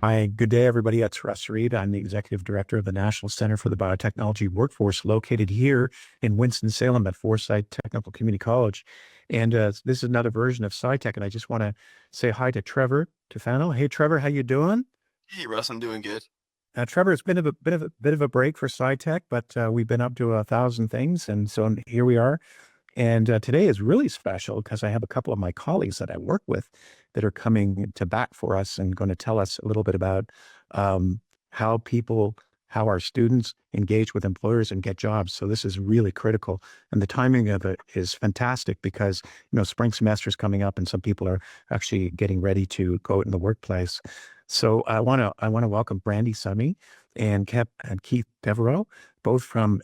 Hi, good day, everybody. It's Russ. I'm the Executive Director of the National Center for the Biotechnology Workforce, located here in Winston-Salem at Forsyth Technical Community College. And this is another version of SciTech, and I just want to say hi to Trevor Tufano. Hey, Trevor, how you doing? Hey Russ, I'm doing good. Trevor, it's been a bit of a break for SciTech, but we've been up to 1,000 things, and so here we are. And today is really special because I have a couple of my colleagues that I work with that are coming to bat for us and going to tell us a little bit about um, how how our students engage with employers and get jobs. So this is really critical. And the timing of it is fantastic because, spring semester is coming up and some people are actually getting ready to go out in the workplace. So I want to welcome Brandi Summey and Keith Deveraux, both from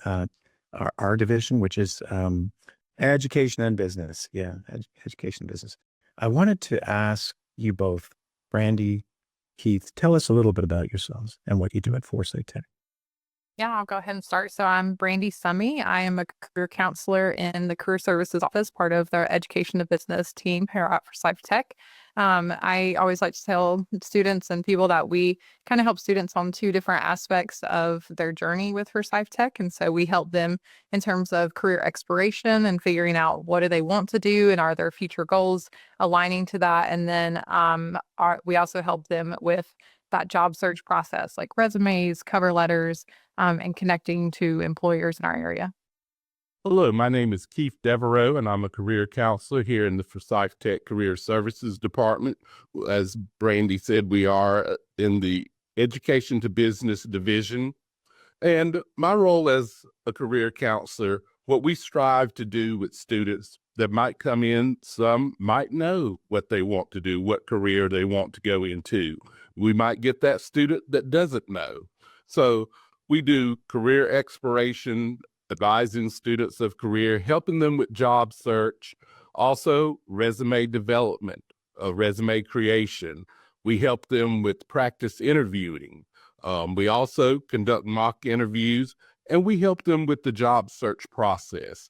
our division, which is education and business. Yeah, education and business. I wanted to ask you both, Brandi, Keith, tell us a little bit about yourselves and what you do at Forsyth Tech. Yeah, I'll go ahead and start. So I'm Brandi Summey. I am a career counselor in the Career Services Office, part of the Education and Business team here at Forsyth Tech. I always like to tell students and people that we kind of help students on two different aspects of their journey with Forsyth Tech. And so we help them in terms of career exploration and figuring out what do they want to do and are their future goals aligning to that. And then we also help them with that job search process, like resumes, cover letters, and connecting to employers in our area. Hello, my name is Keith Deveraux, and I'm a career counselor here in the Forsyth Tech Career Services Department. As Brandi said, we are in the Education to Business division. And my role as a career counselor, what we strive to do with students that might come in, some might know what they want to do, what career they want to go into. We might get that student that doesn't know. So we do career exploration, advising students of career, helping them with job search, also resume development, resume creation. We help them with practice interviewing. We also conduct mock interviews, and we help them with the job search process.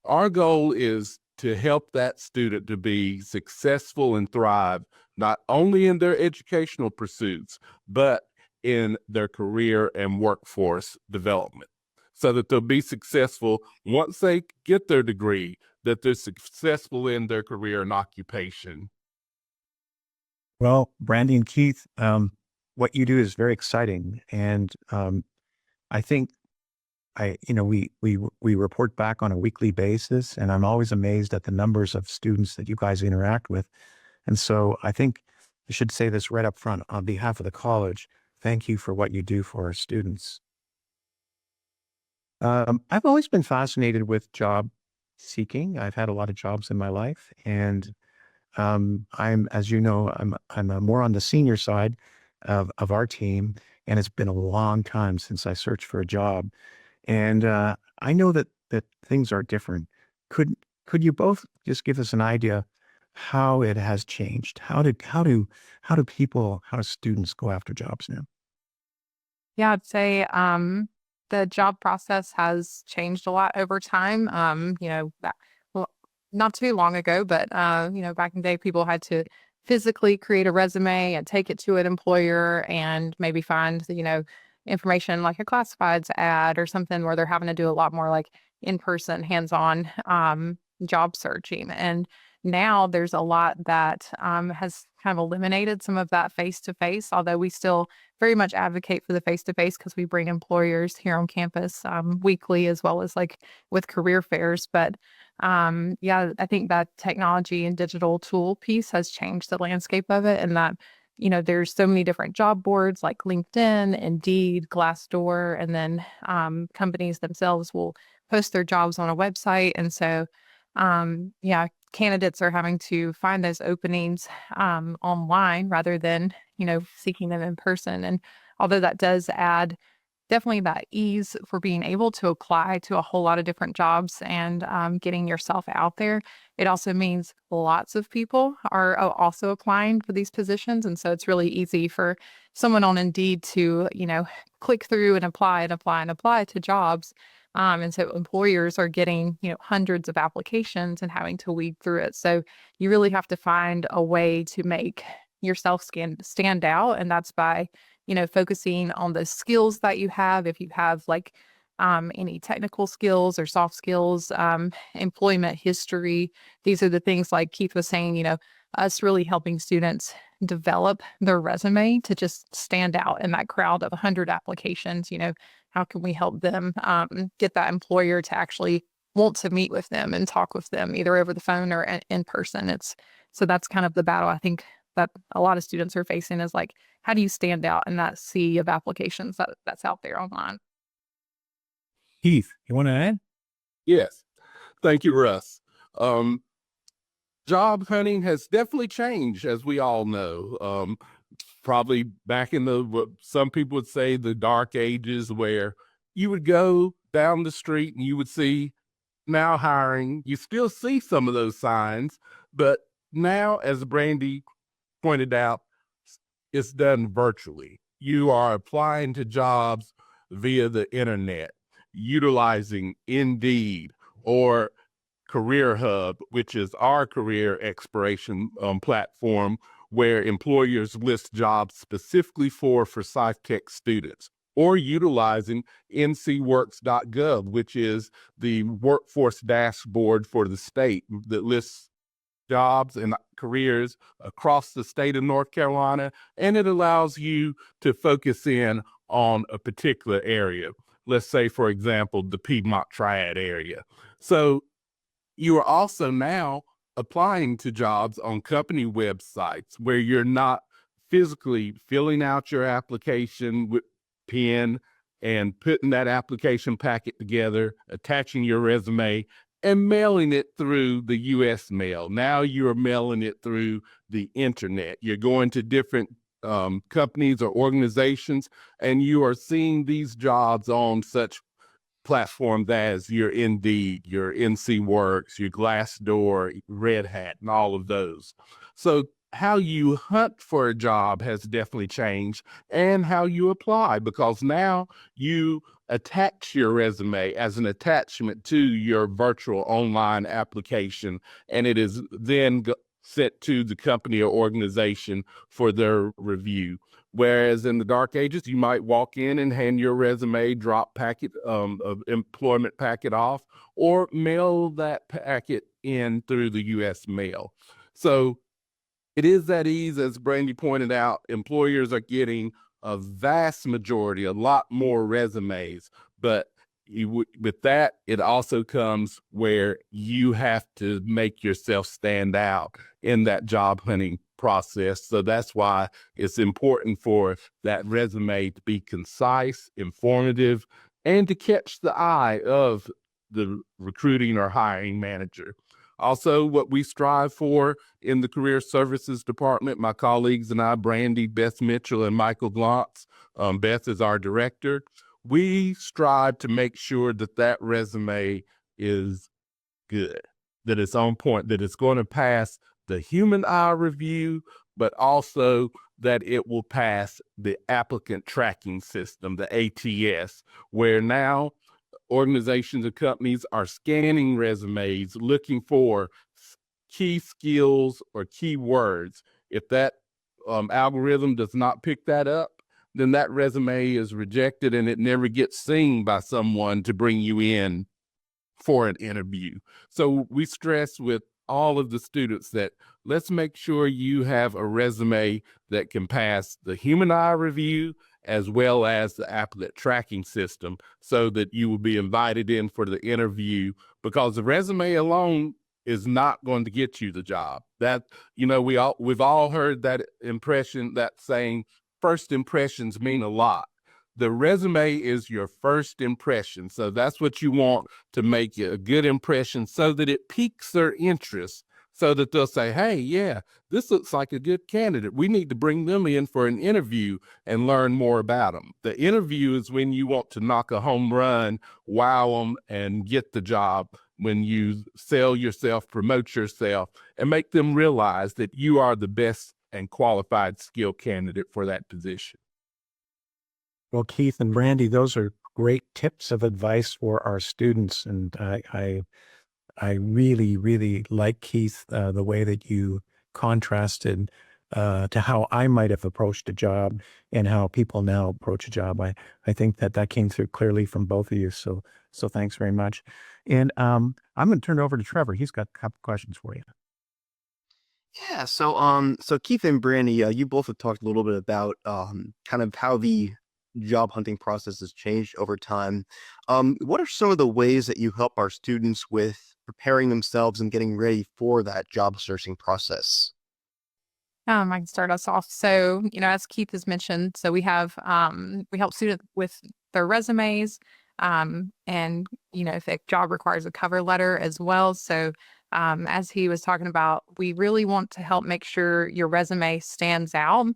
Our goal is to help that student to be successful and thrive, not only in their educational pursuits, but in their career and workforce development, so that they'll be successful once they get their degree, that they're successful in their career and occupation. Well, Brandi and Keith, what you do is very exciting. And I think we report back on a weekly basis, and I'm always amazed at the numbers of students that you guys interact with. And so I think I should say this right up front on behalf of the college. Thank you for what you do for our students. I've always been fascinated with job seeking. I've had a lot of jobs in my life, and as you know, I'm more on the senior side of our team, and it's been a long time since I searched for a job. And I know that things are different. Could you both just give us an idea how it has changed? How do students go after jobs now? Yeah, I'd say the job process has changed a lot over time. Well, not too long ago, but back in the day, people had to physically create a resume and take it to an employer and maybe find information like a classifieds ad or something where they're having to do a lot more like in-person, hands-on job searching. And now there's a lot that has kind of eliminated some of that face-to-face, although we still very much advocate for the face-to-face because we bring employers here on campus weekly as well as like with career fairs. But yeah, I think that technology and digital tool piece has changed the landscape of it, and that there's so many different job boards like LinkedIn, Indeed, Glassdoor, and then companies themselves will post their jobs on a website. And so, yeah, candidates are having to find those openings online rather than, seeking them in person. And although that does add definitely that ease for being able to apply to a whole lot of different jobs and getting yourself out there, it also means lots of people are also applying for these positions. And so it's really easy for someone on Indeed to, click through and apply and apply and apply to jobs. And so employers are getting, hundreds of applications and having to weed through it. So you really have to find a way to make yourself stand out. And that's by, focusing on the skills that you have. If you have like any technical skills or soft skills, employment history, these are the things like Keith was saying, us really helping students develop their resume to just stand out in that crowd of 100 applications. How can we help them get that employer to actually want to meet with them and talk with them either over the phone or in person? So that's kind of the battle I think that a lot of students are facing, is like, how do you stand out in that sea of applications that's out there online? Keith, you want to add? Yes. Thank you, Russ. Job hunting has definitely changed, as we all know. Probably back in what some people would say the dark ages, where you would go down the street and you would see now hiring. You still see some of those signs, but now, as Brandi pointed out, it's done virtually. You are applying to jobs via the internet, utilizing Indeed or Career Hub, which is our career exploration platform, where employers list jobs specifically for SciTech students, or utilizing ncworks.gov, which is the workforce dashboard for the state that lists jobs and careers across the state of North Carolina, and it allows you to focus in on a particular area. Let's say, for example, the Piedmont Triad area. So you are also now applying to jobs on company websites where you're not physically filling out your application with pen and putting that application packet together, attaching your resume, and mailing it through the U.S. mail. Now you're mailing it through the internet. You're going to different companies or organizations, and you are seeing these jobs on such platforms as your Indeed, your NCWorks, your Glassdoor, Red Hat, and all of those. So how you hunt for a job has definitely changed, and how you apply, because now you attach your resume as an attachment to your virtual online application, and it is then sent to the company or organization for their review. Whereas in the dark ages, you might walk in and hand your resume, drop packet of employment packet off, or mail that packet in through the U.S. mail. So it is that easy, as Brandi pointed out. Employers are getting a vast majority, a lot more resumes, but with that, it also comes where you have to make yourself stand out in that job hunting process. So that's why it's important for that resume to be concise, informative, and to catch the eye of the recruiting or hiring manager. Also, what we strive for in the Career Services Department, my colleagues and I, Brandi, Beth Mitchell, and Michael Glontz, Beth is our director, we strive to make sure that that resume is good, that it's on point, that it's going to pass the human eye review, but also that it will pass the applicant tracking system, the ATS, where now organizations and companies are scanning resumes looking for key skills or key words. If that algorithm does not pick that up, then that resume is rejected and it never gets seen by someone to bring you in for an interview. So we stress with all of the students that let's make sure you have a resume that can pass the human eye review as well as the applicant tracking system, so that you will be invited in for the interview, because the resume alone is not going to get you the job. That, we've all heard that impression, that saying, first impressions mean a lot. The resume is your first impression. So that's what you want to make a good impression, so that it piques their interest, so that they'll say, hey, yeah, this looks like a good candidate. We need to bring them in for an interview and learn more about them. The interview is when you want to knock a home run, wow them, and get the job, when you sell yourself, promote yourself, and make them realize that you are the best and qualified skill candidate for that position. Well, Keith and Brandi, those are great tips of advice for our students. And I really, really like, Keith, the way that you contrasted to how I might have approached a job and how people now approach a job. I think that came through clearly from both of you. So thanks very much. And I'm going to turn it over to Trevor. He's got a couple questions for you. Yeah, so Keith and Brandi, you both have talked a little bit about kind of how the job hunting process has changed over time. What are some of the ways that you help our students with preparing themselves and getting ready for that job searching process? I can start us off. So, as Keith has mentioned, so we help students with their resumes, and, if a job requires a cover letter as well. So, as he was talking about, we really want to help make sure your resume stands out,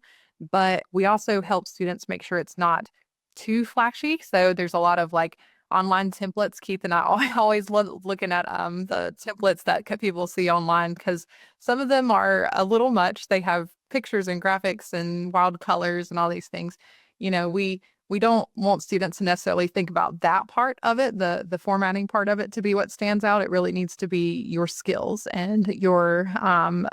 but we also help students make sure it's not too flashy. So there's a lot of like online templates. Keith and I always looking at the templates that people see online, because some of them are a little much. They have pictures and graphics and wild colors and all these things. We don't want students to necessarily think about that part of it, the formatting part of it, to be what stands out. It really needs to be your skills and your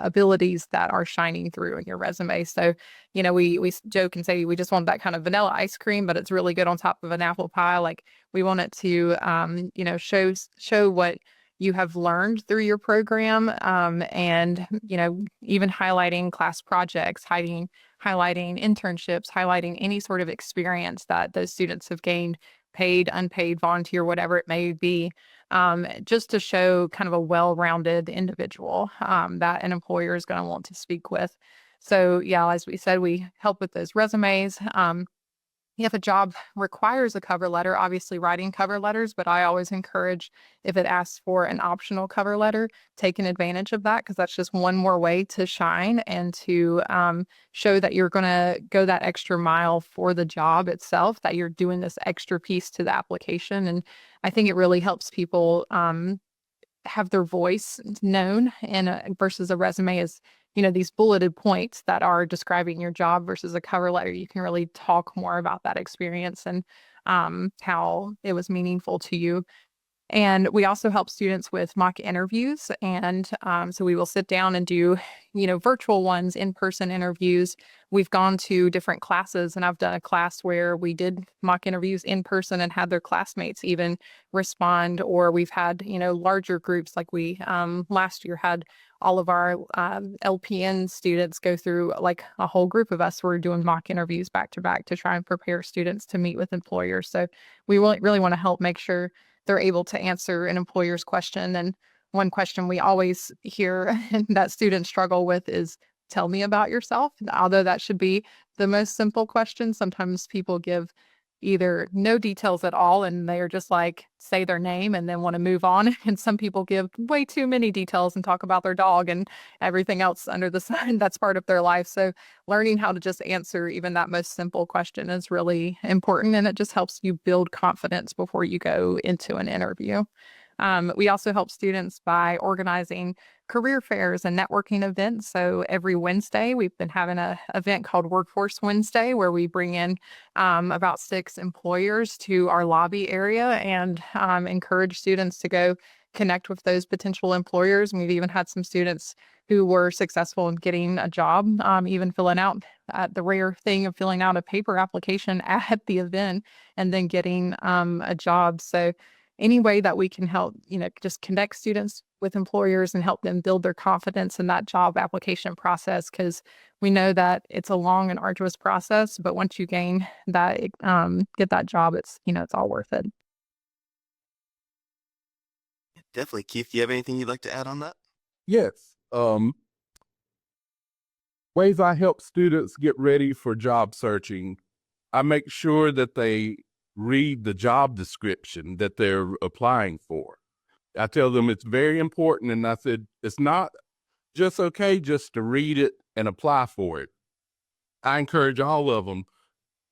abilities that are shining through in your resume. So, we joke and say we just want that kind of vanilla ice cream, but it's really good on top of an apple pie. Like, we want it to, show what you have learned through your program, and even highlighting class projects, highlighting internships, highlighting any sort of experience that those students have gained, paid, unpaid, volunteer, whatever it may be, just to show kind of a well-rounded individual that an employer is going to want to speak with. So yeah, as we said, we help with those resumes. If a job requires a cover letter, obviously writing cover letters, but I always encourage, if it asks for an optional cover letter, taking advantage of that, because that's just one more way to shine and to show that you're going to go that extra mile for the job itself, that you're doing this extra piece to the application. And I think it really helps people have their voice known, and versus a resume is, these bulleted points that are describing your job, versus a cover letter. You can really talk more about that experience and how it was meaningful to you. And we also help students with mock interviews. And so we will sit down and do, virtual ones, in-person interviews. We've gone to different classes, and I've done a class where we did mock interviews in person and had their classmates even respond. Or we've had, larger groups, like we last year had all of our LPN students go through, like a whole group of us were doing mock interviews back to back to try and prepare students to meet with employers. So we really want to help make sure they're able to answer an employer's question. And one question we always hear that students struggle with is, tell me about yourself. Although that should be the most simple question, sometimes people give either no details at all, and they're just like, say their name and then want to move on. And some people give way too many details and talk about their dog and everything else under the sun that's part of their life. So learning how to just answer even that most simple question is really important, and it just helps you build confidence before you go into an interview. We also help students by organizing career fairs and networking events. So every Wednesday, we've been having an event called Workforce Wednesday, where we bring in about 6 employers to our lobby area and encourage students to go connect with those potential employers. And we've even had some students who were successful in getting a job, even filling out the rare thing of filling out a paper application at the event and then getting a job. So any way that we can help, just connect students with employers and help them build their confidence in that job application process, because we know that it's a long and arduous process, but once you gain that, get that job, it's all worth it. Definitely. Keith, do you have anything you'd like to add on that? Yes. Ways I help students get ready for job searching. I make sure that they read the job description that they're applying for. I tell them it's very important, and I said, it's not just okay just to read it and apply for it. I encourage all of them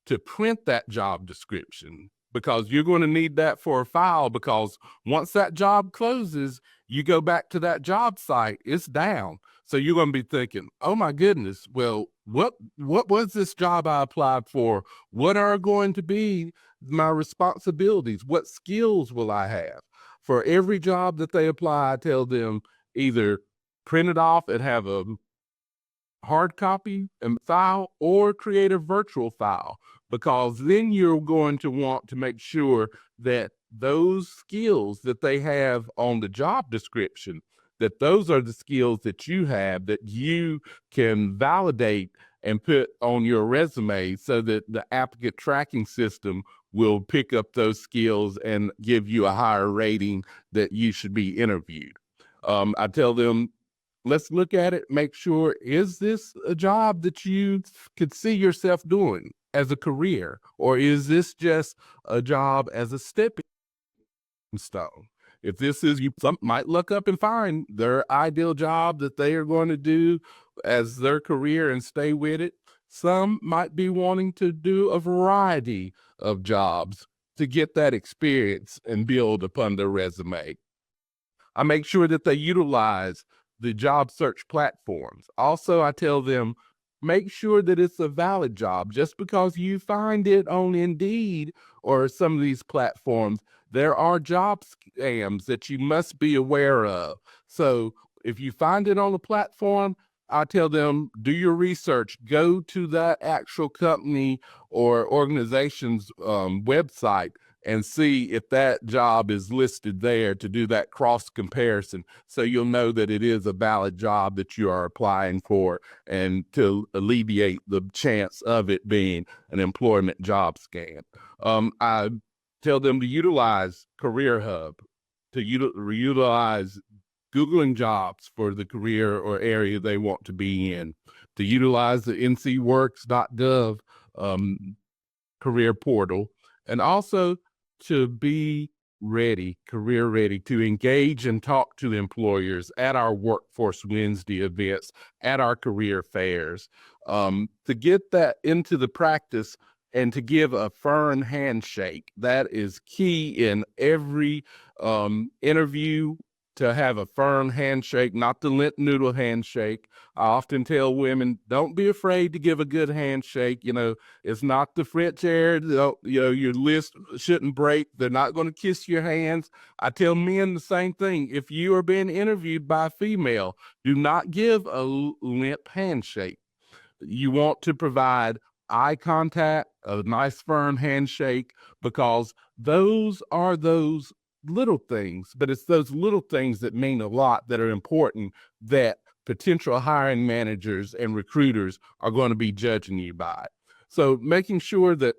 to print that job description, because you're going to need that for a file, because once that job closes, you go back to that job site, it's down. So you're going to be thinking, oh my goodness, well, what was this job I applied for? What are going to be my responsibilities? What skills will I have? For every job that they apply, I tell them either print it off and have a hard copy and file or create a virtual file, because then you're going to want to make sure that those skills that they have on the job description, that those are the skills that you have that you can validate and put on your resume, so that the applicant tracking system will pick up those skills and give you a higher rating that you should be interviewed. I tell them, let's look at it, make sure, is this a job that you could see yourself doing as a career? Or is this just a job as a stepping stone? If this is, some might look up and find their ideal job that they are going to do as their career and stay with it. Some might be wanting to do a variety of jobs to get that experience and build upon their resume. I make sure that they utilize the job search platforms. Also, I tell them, make sure that it's a valid job. Just because you find it on Indeed or some of these platforms, there are job scams that you must be aware of. So if you find it on a platform, I tell them, do your research, go to that actual company or organization's website and see if that job is listed there, to do that cross comparison, so you'll know that it is a valid job that you are applying for, and to alleviate the chance of it being an employment job scam. I tell them to utilize Career Hub, to utilize Googling jobs for the career or area they want to be in, to utilize the ncworks.gov career portal, and also to be ready, career ready, to engage and talk to the employers at our Workforce Wednesday events, at our career fairs, to get that into the practice and to give a firm handshake. That is key in every interview, to have a firm handshake, not the lint noodle handshake. I often tell women, don't be afraid to give a good handshake. You know, it's not the French air. You know, your list shouldn't break. They're not going to kiss your hands. I tell men the same thing. If you are being interviewed by a female, do not give a limp handshake. You want to provide eye contact, a nice firm handshake, because those are those little things, but it's those little things that mean a lot, that are important, that potential hiring managers and recruiters are going to be judging you by. So making sure that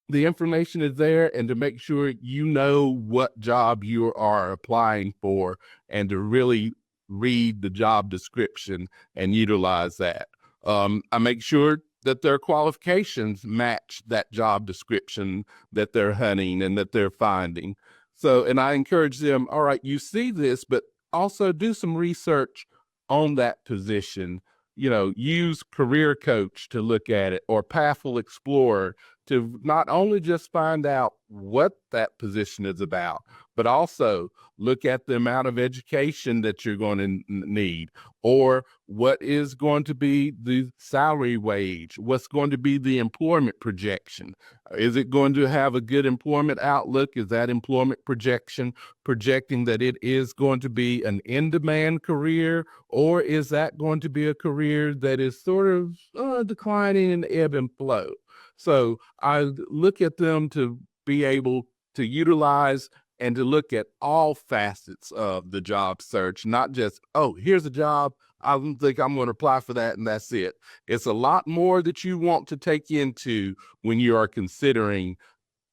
the information is there, and to make sure you know what job you are applying for, and to really read the job description and utilize that. I make sure that their qualifications match that job description that they're hunting and that they're finding. So, and I encourage them, all right, you see this, but also do some research on that position. You know, use Career Coach to look at it, or Pathful Explorer, to not only just find out what that position is about, but also look at the amount of education that you're going to need, or what is going to be the salary wage, what's going to be the employment projection. Is it going to have a good employment outlook? Is that employment projection projecting that it is going to be an in-demand career, or is that going to be a career that is sort of declining in ebb and flow? So I look at them to be able to utilize and to look at all facets of the job search, not just, oh, here's a job, I think I'm going to apply for that and that's it. It's a lot more that you want to take into when you are considering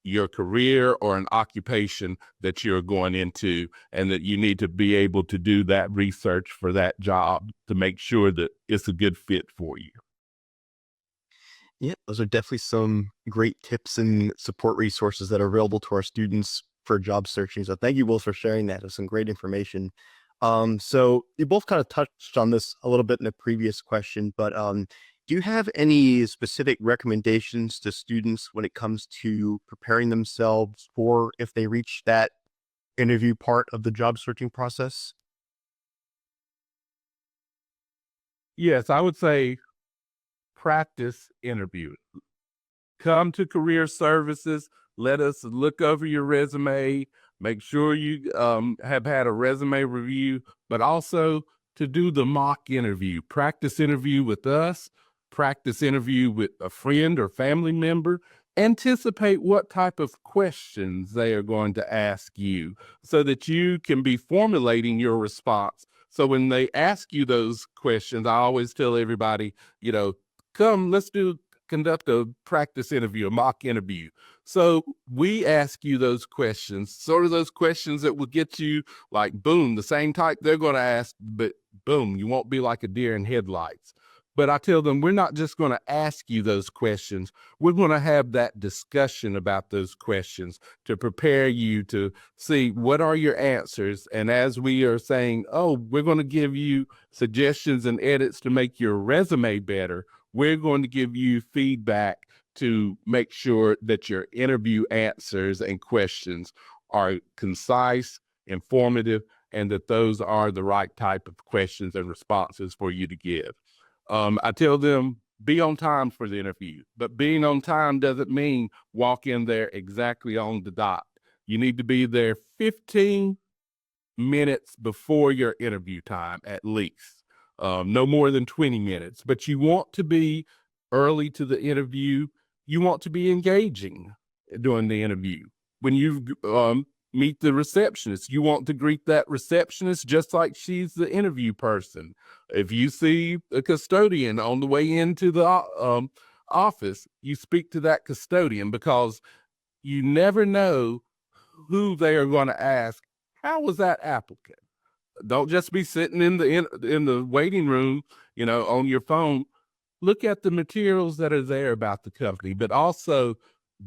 your career or an occupation that you're going into, and that you need to be able to do that research for that job to make sure that it's a good fit for you. Yeah, those are definitely some great tips and support resources that are available to our students for job searching. So thank you both for sharing that. It's some great information. So you both kind of touched on this a little bit in the previous question, but do you have any specific recommendations to students when it comes to preparing themselves for, if they reach that interview part of the job searching process? Yes, I would say practice interviewing. Come to career services. Let us look over your resume. Make sure you have had a resume review, but also to do the mock interview, practice interview with us, practice interview with a friend or family member. Anticipate what type of questions they are going to ask you so that you can be formulating your response. So when they ask you those questions, I always tell everybody, come, let's conduct a practice interview, a mock interview. So we ask you those questions, sort of those questions that will get you like, boom, the same type they're going to ask, but boom, you won't be like a deer in headlights. But I tell them, we're not just going to ask you those questions. We're going to have that discussion about those questions to prepare you to see what are your answers. And as we are saying, oh, we're going to give you suggestions and edits to make your resume better, we're going to give you feedback to make sure that your interview answers and questions are concise, informative, and that those are the right type of questions and responses for you to give. I tell them, be on time for the interview, but being on time doesn't mean walk in there exactly on the dot. You need to be there 15 minutes before your interview time, at least. No more than 20 minutes, but you want to be early to the interview. You want to be engaging during the interview. When you meet the receptionist, you want to greet that receptionist just like she's the interview person. If you see a custodian on the way into the office, you speak to that custodian, because you never know who they are going to ask, how was that applicant? Don't just be sitting in the waiting room, on your phone. Look at the materials that are there about the company, but also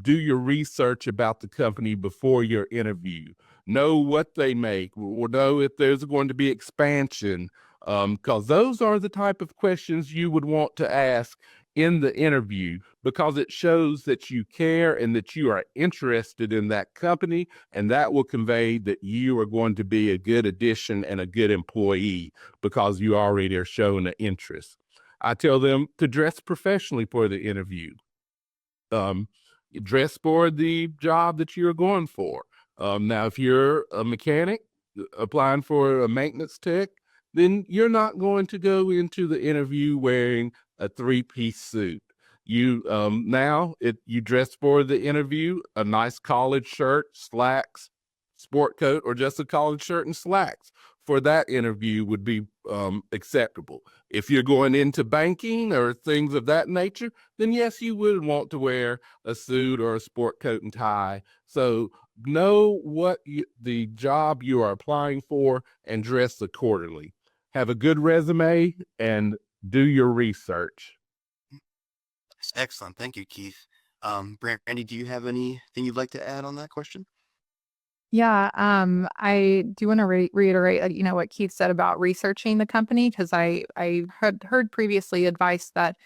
do your research about the company before your interview. Know what they make, or know if there's going to be expansion, because those are the type of questions you would want to ask in the interview, because it shows that you care and that you are interested in that company, and that will convey that you are going to be a good addition and a good employee because you already are showing an interest. I tell them to dress professionally for the interview. Dress for the job that you're going for. Now, if you're a mechanic applying for a maintenance tech, then you're not going to go into the interview wearing a 3-piece suit. You dress for the interview, a nice collared shirt, slacks, sport coat, or just a collared shirt and slacks for that interview would be acceptable. If you're going into banking or things of that nature, then yes, you would want to wear a suit or a sport coat and tie. So know what the job you are applying for and dress accordingly. Have a good resume and do your research. That's excellent. Thank you, Keith. Brandi, do you have anything you'd like to add on that question? Yeah, I do want to reiterate, what Keith said about researching the company, because I had heard previously advice that,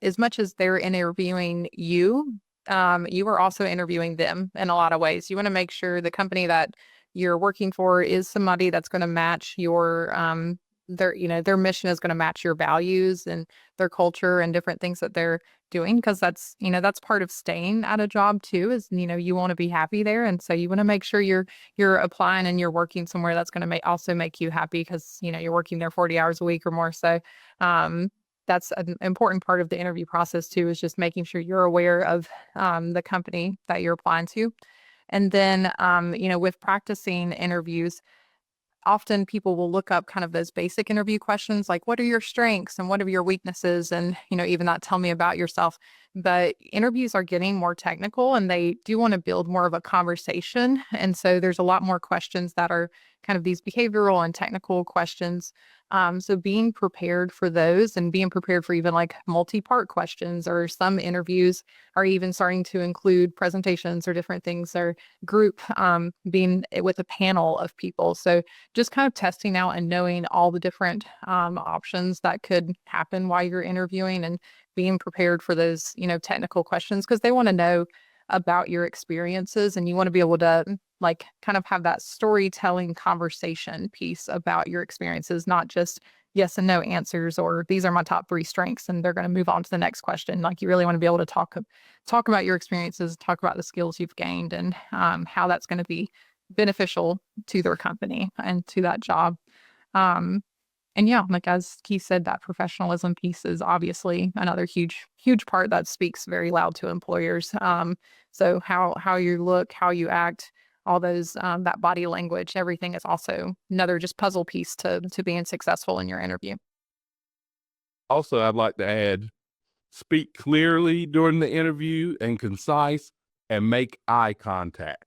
as much as they're interviewing you, you are also interviewing them in a lot of ways. You want to make sure the company that you're working for is somebody that's going to match your their mission is going to match your values and their culture and different things that they're doing, because that's part of staying at a job too, is you want to be happy there, and so you want to make sure you're applying and you're working somewhere that's going to also make you happy, because you're working there 40 hours a week or more. So that's an important part of the interview process too, is just making sure you're aware of the company that you're applying to. And then with practicing interviews, often people will look up kind of those basic interview questions, like what are your strengths and what are your weaknesses, and even that tell me about yourself. But interviews are getting more technical, and they do want to build more of a conversation, and so there's a lot more questions that are kind of these behavioral and technical questions. So being prepared for those, and being prepared for even like multi-part questions, or some interviews are even starting to include presentations or different things, or group being with a panel of people. So just kind of testing out and knowing all the different options that could happen while you're interviewing, and being prepared for those, technical questions, because they want to know about your experiences, and you want to be able to like kind of have that storytelling conversation piece about your experiences, not just yes and no answers, or these are my top 3 strengths and they're going to move on to the next question. Like you really want to be able to talk about your experiences, talk about the skills you've gained, and how that's going to be beneficial to their company and to that job. yeah, like as Keith said, that professionalism piece is obviously another huge part that speaks very loud to employers. So how you look, how you act, all those that body language, everything is also another just puzzle piece to being successful in your interview. Also, I'd like to add, speak clearly during the interview and concise, and make eye contact.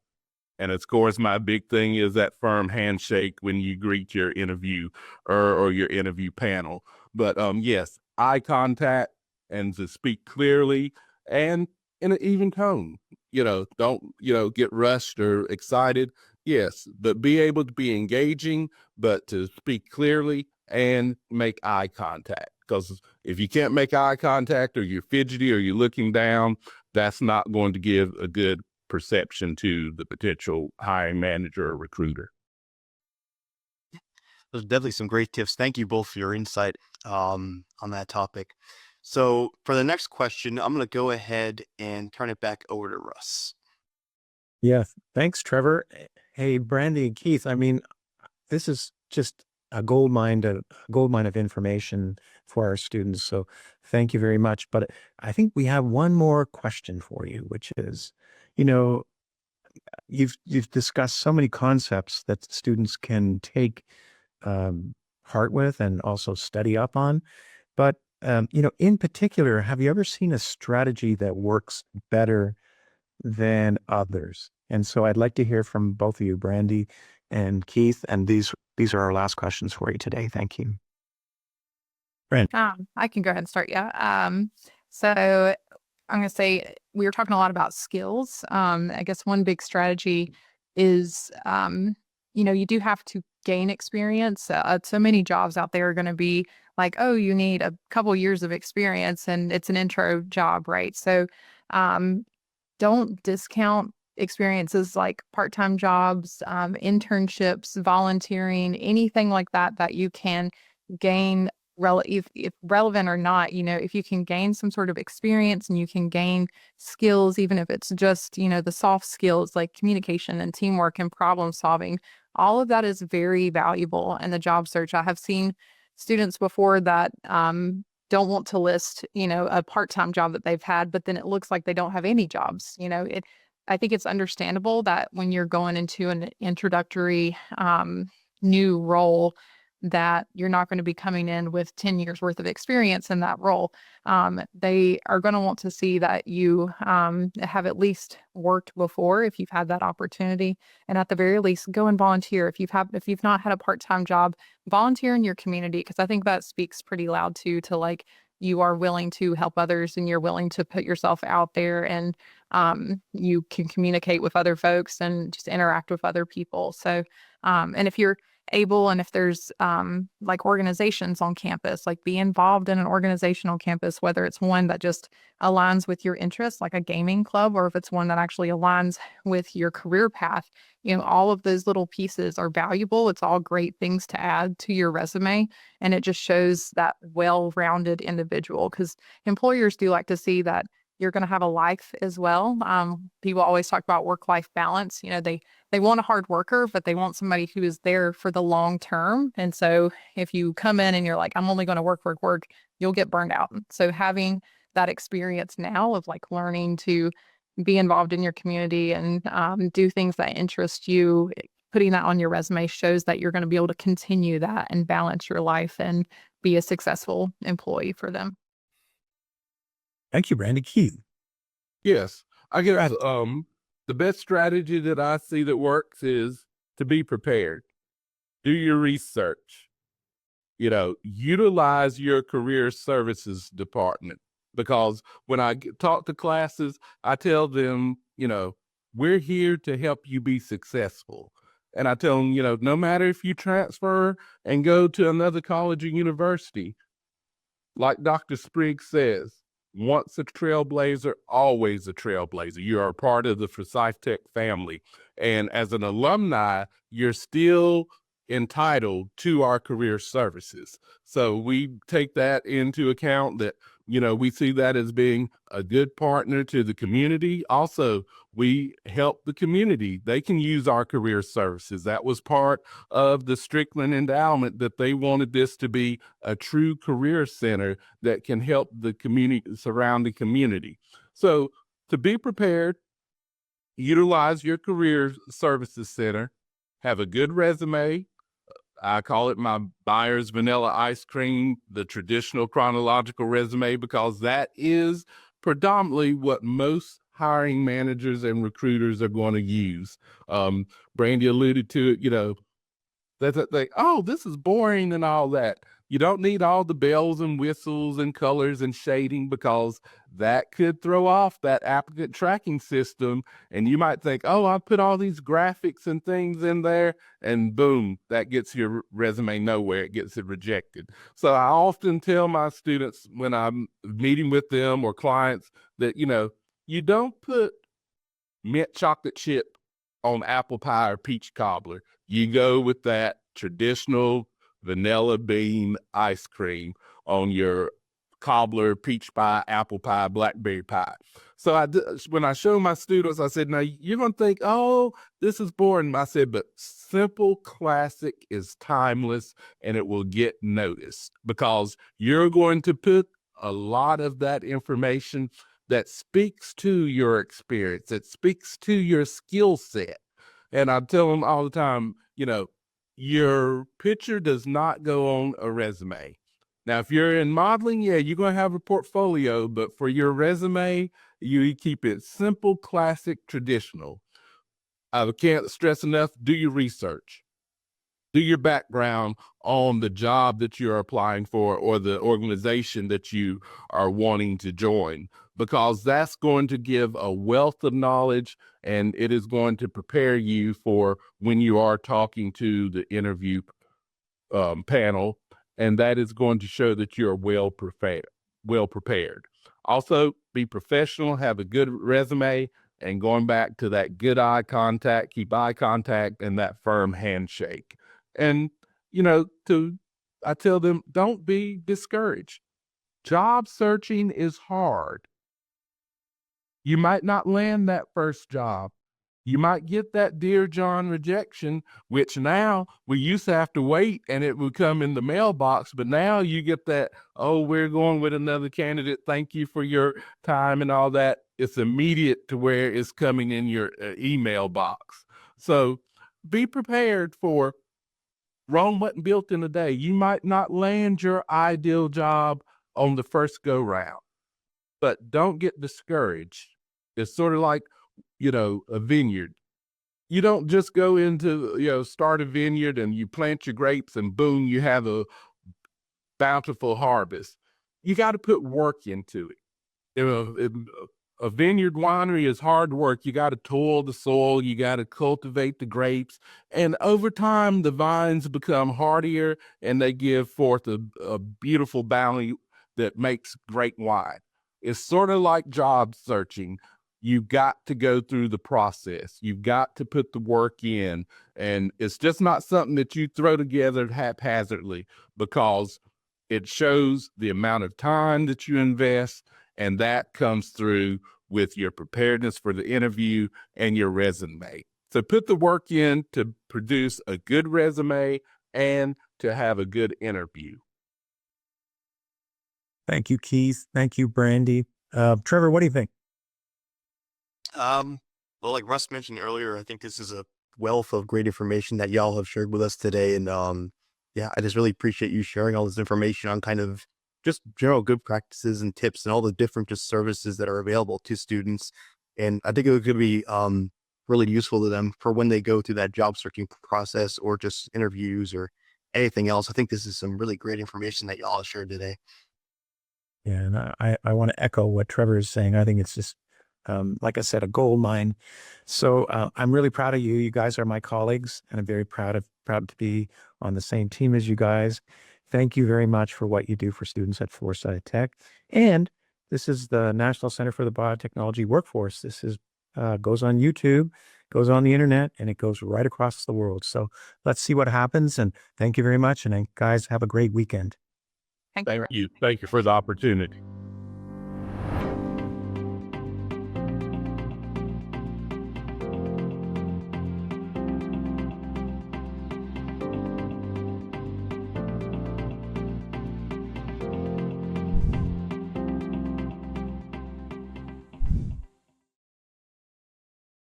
And of course, my big thing is that firm handshake when you greet your interview or your interview panel. But yes, eye contact and to speak clearly and in an even tone. Don't, get rushed or excited. Yes, but be able to be engaging, but to speak clearly and make eye contact. Because if you can't make eye contact, or you're fidgety, or you're looking down, that's not going to give a good perception to the potential hiring manager or recruiter. Those are definitely some great tips. Thank you both for your insight on that topic. So for the next question, I'm going to go ahead and turn it back over to Russ. Yeah, thanks, Trevor. Hey, Brandi and Keith, I mean, this is just a gold mine of information for our students. So thank you very much. But I think we have one more question for you, which is, you've discussed so many concepts that students can take heart with and also study up on. But in particular, have you ever seen a strategy that works better than others? And so I'd like to hear from both of you, Brandi and Keith. And these are our last questions for you today. Thank you. Brandi. I can go ahead and start. Yeah. So I'm going to say we were talking a lot about skills. I guess one big strategy is, you do have to gain experience. So many jobs out there are going to be like, oh, you need a couple years of experience and it's an intro job, right? So don't discount experiences like part-time jobs, internships, volunteering, anything like that you can gain, if relevant or not, if you can gain some sort of experience and you can gain skills, even if it's just, the soft skills like communication and teamwork and problem solving, all of that is very valuable in the job search. I have seen students before that don't want to list, a part-time job that they've had, but then it looks like they don't have any jobs. I think it's understandable that when you're going into an introductory new role, that you're not going to be coming in with 10 years worth of experience in that role. They are going to want to see that you have at least worked before if you've had that opportunity. And at the very least, go and volunteer. If you've not had a part-time job, volunteer in your community, because I think that speaks pretty loud too, to like, you are willing to help others and you're willing to put yourself out there, and you can communicate with other folks and just interact with other people. So, and if you're able, and if there's like organizations on campus, like be involved in an organization on campus, whether it's one that just aligns with your interests, like a gaming club, or if it's one that actually aligns with your career path. All of those little pieces are valuable. It's all great things to add to your resume, and it just shows that well-rounded individual, because employers do like to see that you're going to have a life as well. People always talk about work-life balance. They want a hard worker, but they want somebody who is there for the long term. And so if you come in and you're like, I'm only going to work, you'll get burned out. So having that experience now of like learning to be involved in your community and do things that interest you, putting that on your resume shows that you're going to be able to continue that and balance your life and be a successful employee for them. Thank you, Brandi. Keith. Yes, I guess the best strategy that I see that works is to be prepared. Do your research. Utilize your career services department, because when I talk to classes, I tell them, we're here to help you be successful. And I tell them, no matter if you transfer and go to another college or university, like Dr. Spriggs says, once a trailblazer, always a trailblazer. You are a part of the Forsyth Tech family. And as an alumni, you're still entitled to our career services. So we take that into account, that We see that as being a good partner to the community. Also, we help the community. They can use our career services. That was part of the Strickland endowment, that they wanted this to be a true career center that can help the community, surrounding community. So to be prepared, utilize your career services center, have a good resume. I call it my buyer's vanilla ice cream, the traditional chronological resume, because that is predominantly what most hiring managers and recruiters are going to use. Brandi alluded to it, that they, oh, this is boring and all that. You don't need all the bells and whistles and colors and shading, because that could throw off that applicant tracking system. And you might think, oh, I put all these graphics and things in there, and boom, that gets your resume nowhere. It gets it rejected. So I often tell my students when I'm meeting with them or clients that, you don't put mint chocolate chip on apple pie or peach cobbler. You go with that traditional vanilla bean ice cream on your cobbler, peach pie, apple pie, blackberry pie. So when I show my students, I said, now you're going to think, oh, this is boring. I said, but simple classic is timeless, and it will get noticed, because you're going to put a lot of that information that speaks to your experience, that speaks to your skill set. And I tell them all the time, your picture does not go on a resume. Now, if you're in modeling, yeah, you're going to have a portfolio, but for your resume, you keep it simple, classic, traditional. I can't stress enough, do your research. Do your background on the job that you're applying for or the organization that you are wanting to join, because that's going to give a wealth of knowledge, and it is going to prepare you for when you are talking to the interview panel, and that is going to show that you're well prepared. Also, be professional, have a good resume, and going back to that good eye contact, keep eye contact and that firm handshake. And, I tell them, don't be discouraged. Job searching is hard. You might not land that first job. You might get that Dear John rejection, which now we used to have to wait and it would come in the mailbox. But now you get that, oh, we're going with another candidate. Thank you for your time and all that. It's immediate to where it's coming in your email box. So be prepared for Rome wasn't built in a day. You might not land your ideal job on the first go round, but don't get discouraged. It's sort of like, a vineyard. You don't just go into, start a vineyard and you plant your grapes and boom, you have a bountiful harvest. You got to put work into it. A vineyard winery is hard work. You got to toil the soil. You got to cultivate the grapes. And over time, the vines become hardier and they give forth a beautiful bounty that makes great wine. It's sort of like job searching. You've got to go through the process. You've got to put the work in. And it's just not something that you throw together haphazardly, because it shows the amount of time that you invest, and that comes through with your preparedness for the interview and your resume. So put the work in to produce a good resume and to have a good interview. Thank you, Keith. Thank you, Brandi. Trevor, what do you think? Well, like Russ mentioned earlier, I think this is a wealth of great information that y'all have shared with us today. And yeah, I just really appreciate you sharing all this information on kind of just general good practices and tips and all the different just services that are available to students. And I think it could be really useful to them for when they go through that job searching process or just interviews or anything else. I think this is some really great information that y'all have shared today. Yeah, and I want to echo what Trevor is saying. I think it's just, like I said, a gold mine. So I'm really proud of you. You guys are my colleagues, and I'm very proud to be on the same team as you guys. Thank you very much for what you do for students at Forsyth Tech. And this is the National Center for the Biotechnology Workforce. This is goes on YouTube, goes on the internet, and it goes right across the world. So let's see what happens. And thank you very much. And guys, have a great weekend. Thank you. Thank you for the opportunity.